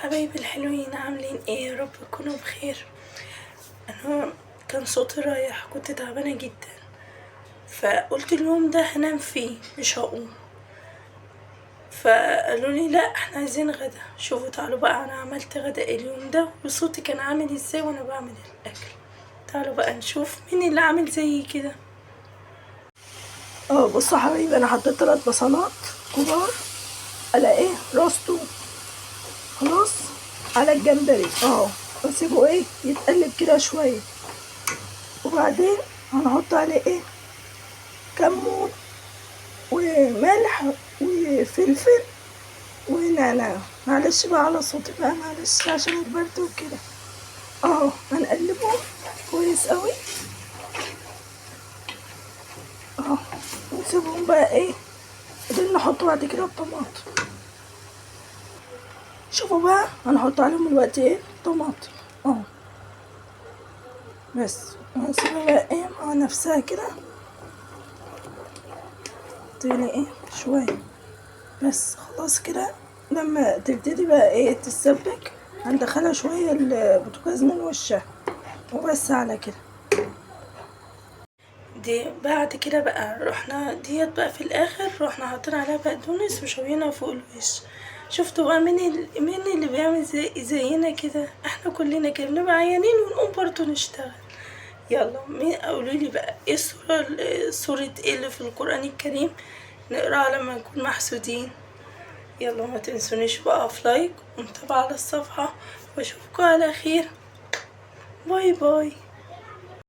حبايبي الحلوين، عاملين ايه؟ يا رب تكونوا بخير. انا كان صوتي رايح، كنت تعبانه جدا، فقلت اليوم ده هنام فيه مش هقوم. فقالوا لي لا احنا عايزين غدا. شوفوا تعالوا بقى، انا عملت غدا اليوم ده وصوتي كان عامل ازاي وانا بعمل الاكل. تعالوا بقى نشوف مين اللي عامل زي كده. بصوا يا حبايبي، انا حطيت 3 بصلات كبار على راس توم، خلاص، على الجمبري. واسيبه يتقلب كده شويه، وبعدين هنحط عليه كمون وملح وفلفل ونعناع. معلش بقى على صوتي بقى، معلش عشان البرد وكده. هنقلبه كويس قوي. ونسيبهم بقى بعدين نحط بعد كده الطماطم. شوفوا بقى هنحط عليهم الوقت طماطم بس، وهنسيبها بقى مع نفسها كده تغلي شوية بس. خلاص كده، لما تبتدي بقى تتسبك هندخلها شوية البوتاجاز من وشها، وبس على كده. دي بعد كده بقى رحنا ديت بقى في الاخر رحنا حاطين عليها بقدونس وشوينا فوق الوش. شفتوا بقى مين اللي بيعمل زينا كده؟ احنا كلنا كده بنبقى عيانين ونقوم برضه نشتغل. يلا قولولي بقى ايه سورة ايه اللي في القرآن الكريم نقراها لما نكون محسودين؟ يلا ما تنسونيش بقى في لايك ومتابعة على الصفحة، واشوفكم على خير. باي باي.